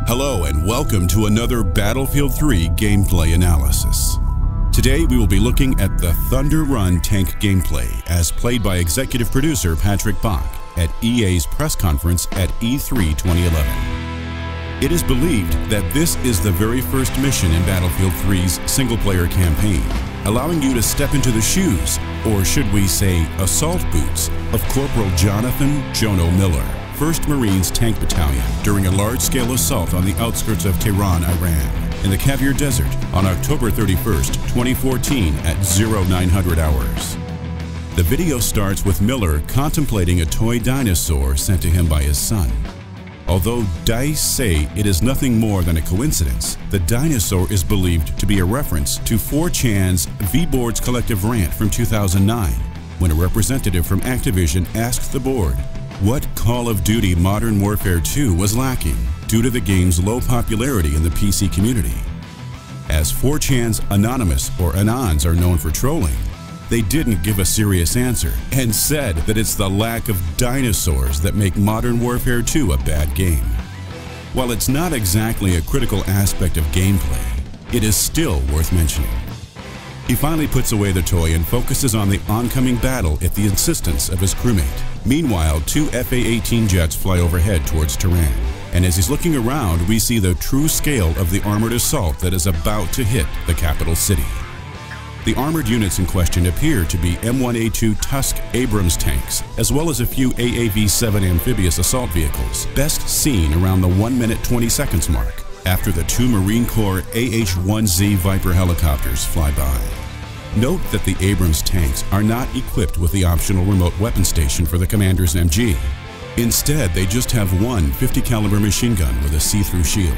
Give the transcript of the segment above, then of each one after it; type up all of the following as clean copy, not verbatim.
Hello and welcome to another Battlefield 3 gameplay analysis. Today we will be looking at the Thunder Run tank gameplay as played by executive producer Patrick Bach at EA's press conference at E3 2011. It is believed that this is the very first mission in Battlefield 3's single-player campaign, allowing you to step into the shoes, or should we say assault boots, of Corporal Jonathan Jono Miller, 1st Marines Tank Battalion during a large-scale assault on the outskirts of Tehran, Iran, in the Caviar Desert on October 31st, 2014 at 0900 hours. The video starts with Miller contemplating a toy dinosaur sent to him by his son. Although DICE say it is nothing more than a coincidence, the dinosaur is believed to be a reference to 4chan's V-Board's collective rant from 2009, when a representative from Activision asked the board what Call of Duty Modern Warfare 2 was lacking due to the game's low popularity in the PC community. As 4chan's Anonymous or Anons are known for trolling, they didn't give a serious answer and said that it's the lack of dinosaurs that make Modern Warfare 2 a bad game. While it's not exactly a critical aspect of gameplay, it is still worth mentioning. He finally puts away the toy and focuses on the oncoming battle at the insistence of his crewmate. Meanwhile, 2 FA-18 jets fly overhead towards Tehran, and as he's looking around, we see the true scale of the armored assault that is about to hit the capital city. The armored units in question appear to be M1A2 Tusk Abrams tanks, as well as a few AAV-7 amphibious assault vehicles, best seen around the 1 minute 20 seconds mark, after the 2 Marine Corps AH-1Z Viper helicopters fly by. Note that the Abrams tanks are not equipped with the optional remote weapon station for the commander's MG. Instead, they just have one 50 caliber machine gun with a see-through shield.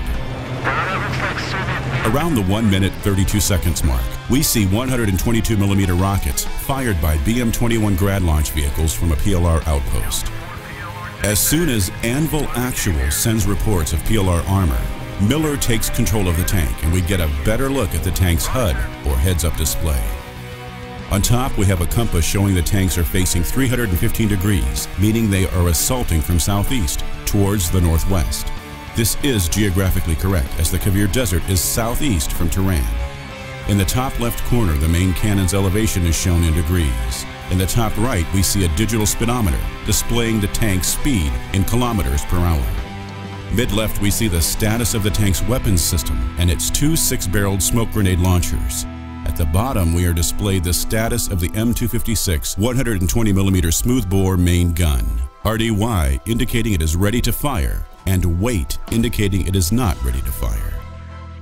Around the 1 minute 32 seconds mark, we see 122mm rockets fired by BM-21 Grad launch vehicles from a PLR outpost. As soon as Anvil Actual sends reports of PLR armor, Miller takes control of the tank and we get a better look at the tank's HUD, or heads-up display. On top, we have a compass showing the tanks are facing 315 degrees, meaning they are assaulting from southeast towards the northwest. This is geographically correct, as the Caviar Desert is southeast from Tehran. In the top left corner, the main cannon's elevation is shown in degrees. In the top right, we see a digital speedometer displaying the tank's speed in kilometers per hour. Mid-left, we see the status of the tank's weapons system and its 2 6-barreled smoke grenade launchers. At the bottom, we are displayed the status of the M256 120mm smoothbore main gun. RDY indicating it is ready to fire, and wait indicating it is not ready to fire.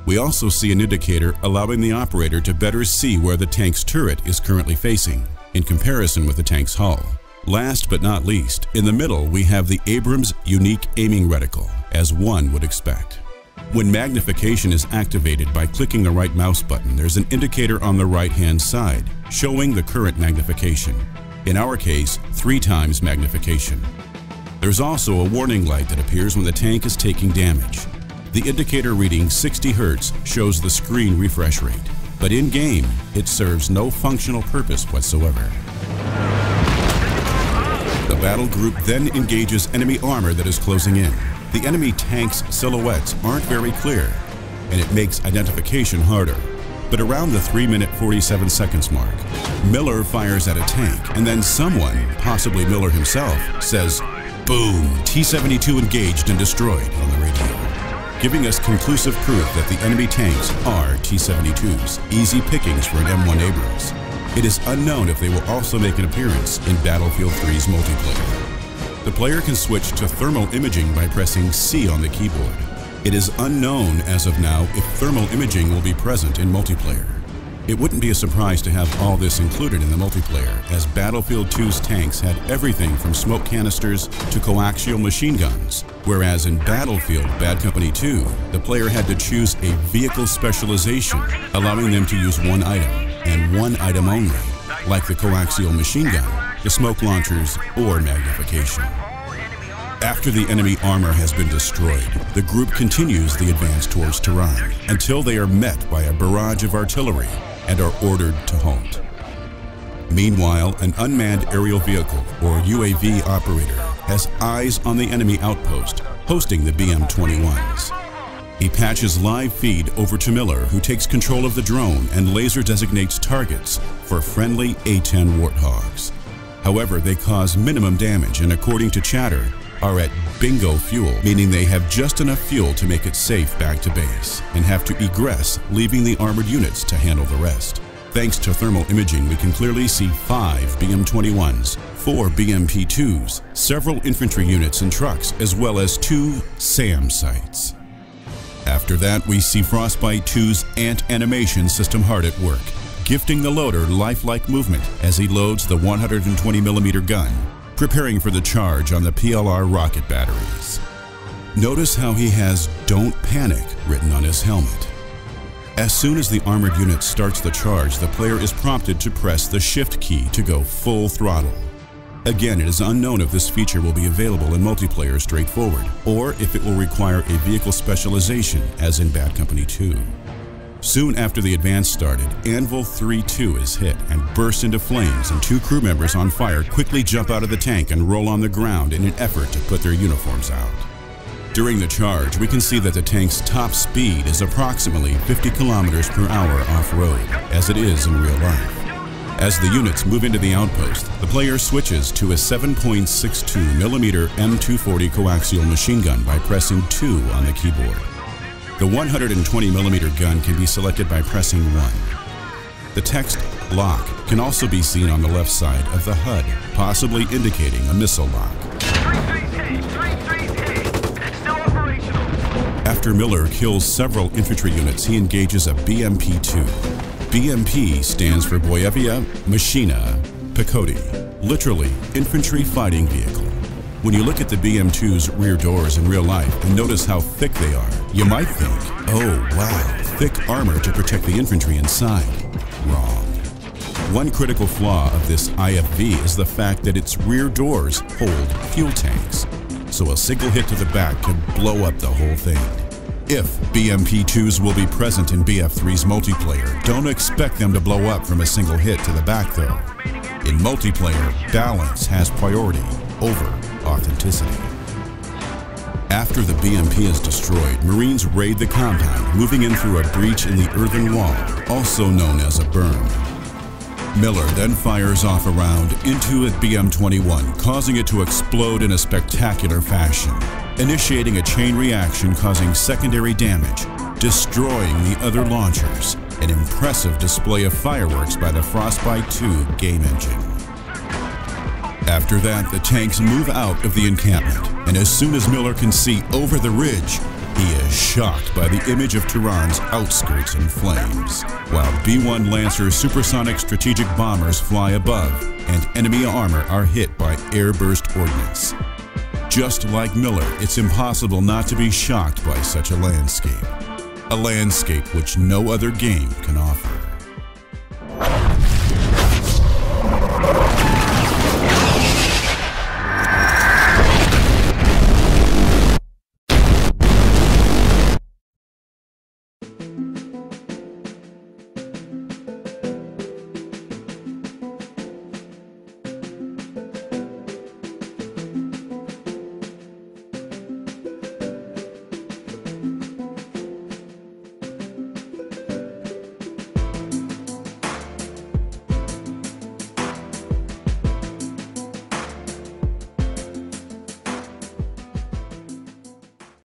We also see an indicator allowing the operator to better see where the tank's turret is currently facing, in comparison with the tank's hull. Last but not least, in the middle we have the Abrams unique aiming reticle, as one would expect. When magnification is activated by clicking the right mouse button, there's an indicator on the right-hand side showing the current magnification. In our case, 3 times magnification. There's also a warning light that appears when the tank is taking damage. The indicator reading 60 Hz shows the screen refresh rate, but in-game, it serves no functional purpose whatsoever. The battle group then engages enemy armor that is closing in. The enemy tank's silhouettes aren't very clear, and it makes identification harder. But around the 3 minute 47 seconds mark, Miller fires at a tank, and then someone, possibly Miller himself, says, "Boom, T-72 engaged and destroyed," on the radio, giving us conclusive proof that the enemy tanks are T-72s, easy pickings for an M1 Abrams. It is unknown if they will also make an appearance in Battlefield 3's multiplayer. The player can switch to thermal imaging by pressing C on the keyboard. It is unknown as of now if thermal imaging will be present in multiplayer. It wouldn't be a surprise to have all this included in the multiplayer, as Battlefield 2's tanks had everything from smoke canisters to coaxial machine guns, whereas in Battlefield Bad Company 2, the player had to choose a vehicle specialization, allowing them to use one item, and one item only, like the coaxial machine gun, the smoke launchers, or magnification. After the enemy armor has been destroyed, the group continues the advance towards Tehran until they are met by a barrage of artillery and are ordered to halt. Meanwhile, an unmanned aerial vehicle, or UAV operator, has eyes on the enemy outpost, hosting the BM-21s. He patches live feed over to Miller, who takes control of the drone and laser designates targets for friendly A-10 Warthogs. However, they cause minimum damage and, according to chatter, are at bingo fuel, meaning they have just enough fuel to make it safe back to base and have to egress, leaving the armored units to handle the rest. Thanks to thermal imaging, we can clearly see 5 BM-21s, 4 BMP-2s, several infantry units and trucks, as well as 2 SAM sites. After that, we see Frostbite 2's ant animation system hard at work, gifting the loader lifelike movement as he loads the 120mm gun, preparing for the charge on the PLR rocket batteries. Notice how he has "Don't Panic" written on his helmet. As soon as the armored unit starts the charge, the player is prompted to press the Shift key to go full throttle. Again, it is unknown if this feature will be available in multiplayer straightforward, or if it will require a vehicle specialization, as in Bad Company 2. Soon after the advance started, Anvil 3-2 is hit and bursts into flames, and 2 crew members on fire quickly jump out of the tank and roll on the ground in an effort to put their uniforms out. During the charge, we can see that the tank's top speed is approximately 50 kilometers per hour off-road, as it is in real life. As the units move into the outpost, the player switches to a 7.62mm M240 coaxial machine gun by pressing 2 on the keyboard. The 120mm gun can be selected by pressing 1. The text "lock" can also be seen on the left side of the HUD, possibly indicating a missile lock. After Miller kills several infantry units, he engages a BMP-2. BMP stands for Boyevia Machina Pechoti, literally Infantry Fighting Vehicle. When you look at the BM-2's rear doors in real life and notice how thick they are, you might think, oh wow, thick armor to protect the infantry inside. Wrong. One critical flaw of this IFV is the fact that its rear doors hold fuel tanks, so a single hit to the back could blow up the whole thing. If BMP-2s will be present in BF3's multiplayer, don't expect them to blow up from a single hit to the back though. In multiplayer, balance has priority over authenticity. After the BMP is destroyed, Marines raid the compound, moving in through a breach in the earthen wall, also known as a berm. Miller then fires off a round into a BM-21, causing it to explode in a spectacular fashion, initiating a chain reaction causing secondary damage, destroying the other launchers, an impressive display of fireworks by the Frostbite 2 game engine. After that, the tanks move out of the encampment, and as soon as Miller can see over the ridge, he is shocked by the image of Tehran's outskirts in flames, while B-1 Lancer supersonic strategic bombers fly above, and enemy armor are hit by airburst ordnance. Just like Miller, it's impossible not to be shocked by such a landscape which no other game can offer.